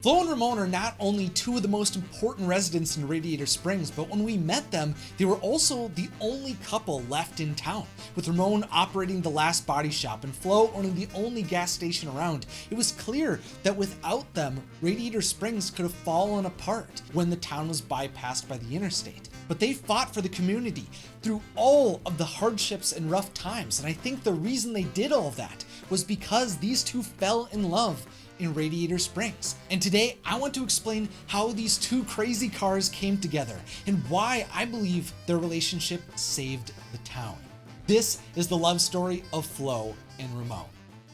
Flo and Ramon are not only two of the most important residents in Radiator Springs, but when we met them, they were also the only couple left in town. With Ramon operating the last body shop and Flo owning the only gas station around, it was clear that without them, Radiator Springs could have fallen apart when the town was bypassed by the interstate. But they fought for the community through all of the hardships and rough times, and I think the reason they did all of that was because these two fell in love in Radiator Springs. And today I want to explain how these two crazy cars came together and why I believe their relationship saved the town. This is the love story of Flo and Ramon.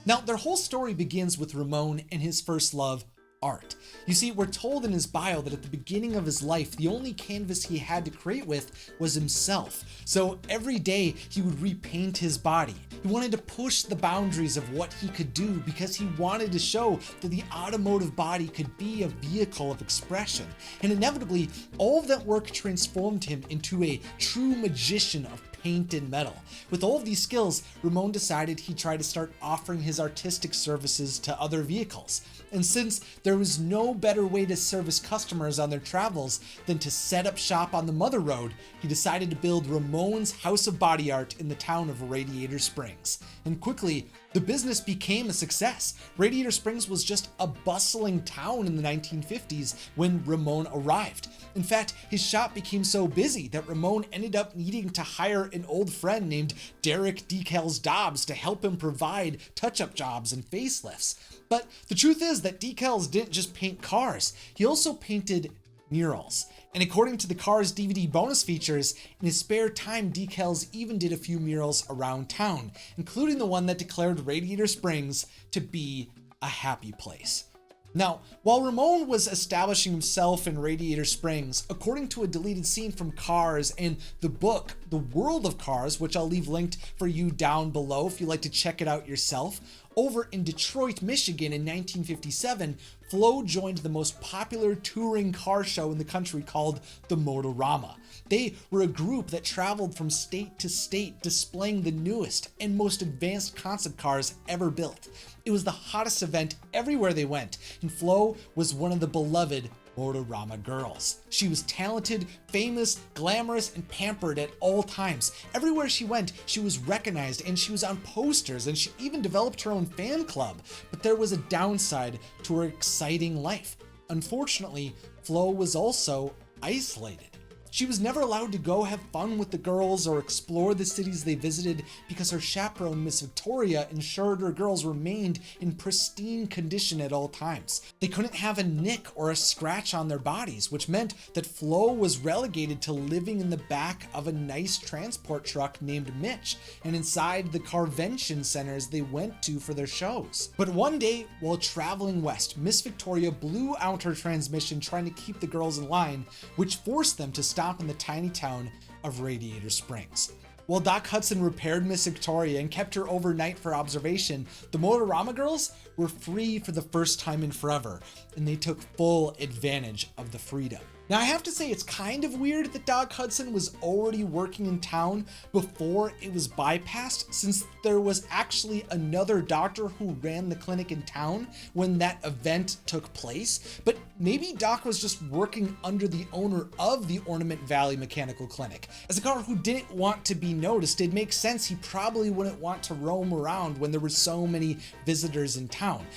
Now, their whole story begins with Ramon and his first love, art. You see, we're told in his bio that at the beginning of his life, the only canvas he had to create with was himself. So every day he would repaint his body. He wanted to push the boundaries of what he could do because he wanted to show that the automotive body could be a vehicle of expression. And inevitably, all of that work transformed him into a true magician of paint and metal. With all of these skills, Ramon decided he'd try to start offering his artistic services to other vehicles. And since there was no better way to service customers on their travels than to set up shop on the Mother Road, he decided to build Ramon's House of Body Art in the town of Radiator Springs. And quickly, the business became a success. Radiator Springs was just a bustling town in the 1950s when Ramon arrived. In fact, his shop became so busy that Ramon ended up needing to hire an old friend named Derek Decals Dobbs to help him provide touch-up jobs and facelifts. But the truth is that Decals didn't just paint cars, he also painted murals. And according to the Cars DVD bonus features, in his spare time, Decals even did a few murals around town, including the one that declared Radiator Springs to be a happy place. Now, while Ramon was establishing himself in Radiator Springs, according to a deleted scene from Cars and the book, The World of Cars, which I'll leave linked for you down below if you'd like to check it out yourself, over in Detroit, Michigan in 1957, Flo joined the most popular touring car show in the country called the Motorama. They were a group that traveled from state to state displaying the newest and most advanced concept cars ever built. It was the hottest event everywhere they went, and Flo was one of the beloved Motorama girls. She was talented, famous, glamorous, and pampered at all times. Everywhere she went, she was recognized and she was on posters, and she even developed her own fan club. But there was a downside to her exciting life. Unfortunately, Flo was also isolated. She was never allowed to go have fun with the girls or explore the cities they visited because her chaperone, Miss Victoria, ensured her girls remained in pristine condition at all times. They couldn't have a nick or a scratch on their bodies, which meant that Flo was relegated to living in the back of a nice transport truck named Mitch and inside the carvention centers they went to for their shows. But one day, while traveling west, Miss Victoria blew out her transmission trying to keep the girls in line, which forced them to stop in the tiny town of Radiator Springs. While Doc Hudson repaired Miss Victoria and kept her overnight for observation, the Motorama girls were free for the first time in forever, and they took full advantage of the freedom. Now, I have to say it's kind of weird that Doc Hudson was already working in town before it was bypassed, since there was actually another doctor who ran the clinic in town when that event took place. But maybe Doc was just working under the owner of the Ornament Valley Mechanical Clinic. As a car who didn't want to be noticed, it makes sense he probably wouldn't want to roam around when there were so many visitors in town.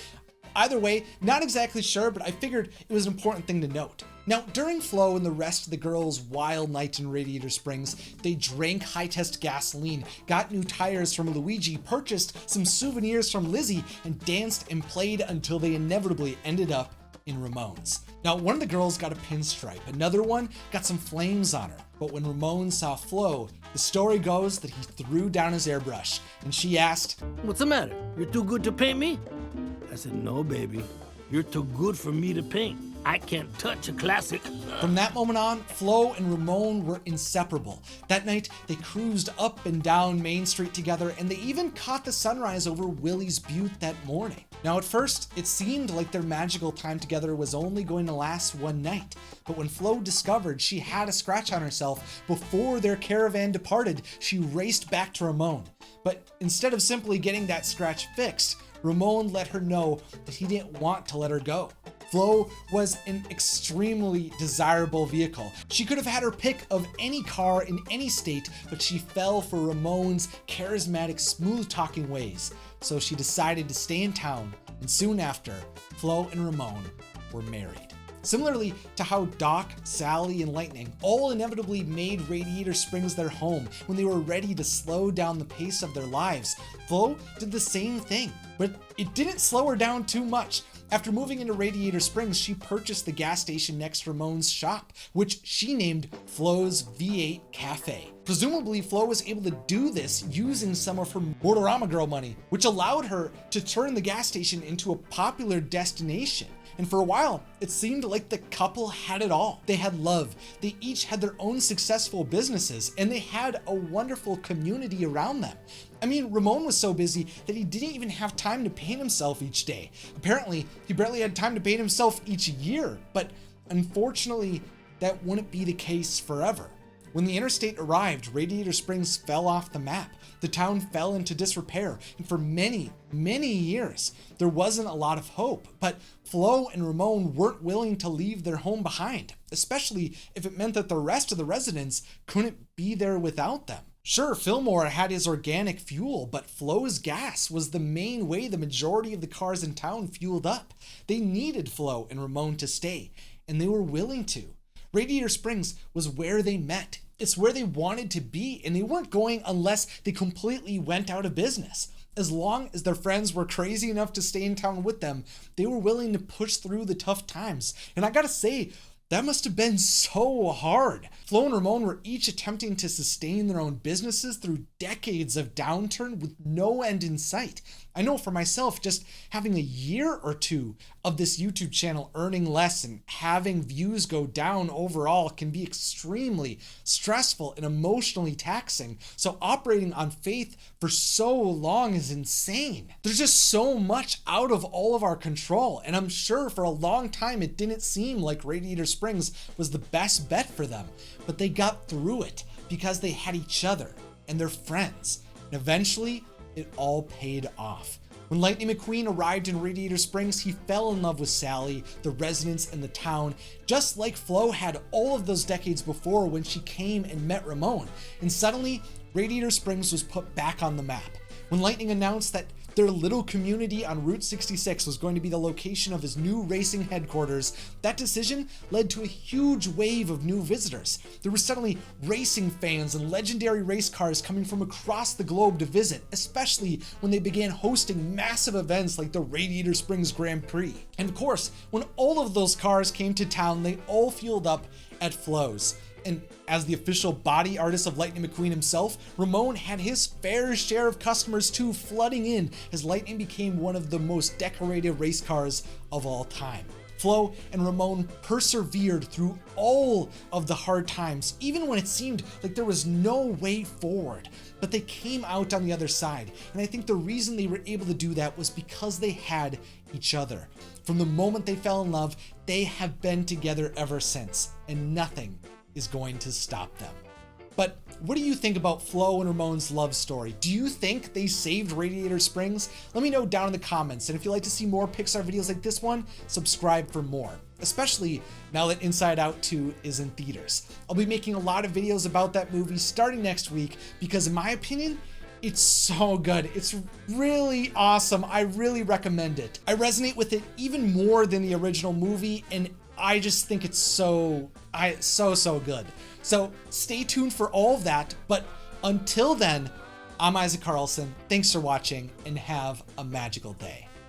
Either way, not exactly sure, but I figured it was an important thing to note. Now, during Flo and the rest of the girls' wild night in Radiator Springs, they drank high-test gasoline, got new tires from Luigi, purchased some souvenirs from Lizzie, and danced and played until they inevitably ended up in Ramon's. Now, one of the girls got a pinstripe, another one got some flames on her, but when Ramon saw Flo, the story goes that he threw down his airbrush, and she asked, "What's the matter? You're too good to paint me?" I said, "No, baby. You're too good for me to paint. I can't touch a classic." From that moment on, Flo and Ramon were inseparable. That night, they cruised up and down Main Street together, and they even caught the sunrise over Willie's Butte that morning. Now, at first, it seemed like their magical time together was only going to last one night. But when Flo discovered she had a scratch on herself before their caravan departed, she raced back to Ramon. But instead of simply getting that scratch fixed, Ramon let her know that he didn't want to let her go. Flo was an extremely desirable vehicle. She could have had her pick of any car in any state, but she fell for Ramon's charismatic, smooth-talking ways. So she decided to stay in town, and soon after, Flo and Ramon were married. Similarly to how Doc, Sally, and Lightning all inevitably made Radiator Springs their home when they were ready to slow down the pace of their lives, Flo did the same thing. But it didn't slow her down too much. After moving into Radiator Springs, she purchased the gas station next to Ramon's shop, which she named Flo's V8 Cafe. Presumably, Flo was able to do this using some of her Motorama Girl money, which allowed her to turn the gas station into a popular destination. And for a while, it seemed like the couple had it all. They had love, they each had their own successful businesses, and they had a wonderful community around them. I mean, Ramon was so busy that he didn't even have time to paint himself each day. Apparently, he barely had time to paint himself each year, but unfortunately, that wouldn't be the case forever. When the interstate arrived, Radiator Springs fell off the map. The town fell into disrepair, and for many, many years, there wasn't a lot of hope. But Flo and Ramon weren't willing to leave their home behind, especially if it meant that the rest of the residents couldn't be there without them. Sure, Fillmore had his organic fuel, but Flo's gas was the main way the majority of the cars in town fueled up. They needed Flo and Ramon to stay, and they were willing to. Radiator Springs was where they met. It's where they wanted to be, and they weren't going unless they completely went out of business. As long as their friends were crazy enough to stay in town with them, they were willing to push through the tough times. And I gotta say, that must have been so hard. Flo and Ramon were each attempting to sustain their own businesses through decades of downturn with no end in sight. I know for myself, just having a year or two of this YouTube channel earning less and having views go down overall can be extremely stressful and emotionally taxing. So operating on faith for so long is insane. There's just so much out of all of our control, and I'm sure for a long time it didn't seem like Radiator Springs was the best bet for them, but they got through it because they had each other and their friends, and eventually it all paid off. When Lightning McQueen arrived in Radiator Springs, he fell in love with Sally, the residents, and the town, just like Flo had all of those decades before when she came and met Ramon. And suddenly, Radiator Springs was put back on the map. When Lightning announced that their little community on Route 66 was going to be the location of his new racing headquarters, that decision led to a huge wave of new visitors. There were suddenly racing fans and legendary race cars coming from across the globe to visit, especially when they began hosting massive events like the Radiator Springs Grand Prix. And of course, when all of those cars came to town, they all fueled up at Flo's. And as the official body artist of Lightning McQueen himself, Ramon had his fair share of customers too, flooding in as Lightning became one of the most decorated race cars of all time. Flo and Ramon persevered through all of the hard times, even when it seemed like there was no way forward. But they came out on the other side, and I think the reason they were able to do that was because they had each other. From the moment they fell in love, they have been together ever since, and nothing is going to stop them. But what do you think about Flo and Ramon's love story? Do you think they saved Radiator Springs? Let me know down in the comments, and if you'd like to see more Pixar videos like this one, subscribe for more, especially now that Inside Out 2 is in theaters. I'll be making a lot of videos about that movie starting next week because in my opinion, it's so good. It's really awesome. I really recommend it. I resonate with it even more than the original movie, and I just think it's so good. So stay tuned for all of that. But until then, I'm Isaac Carlson. Thanks for watching and have a magical day.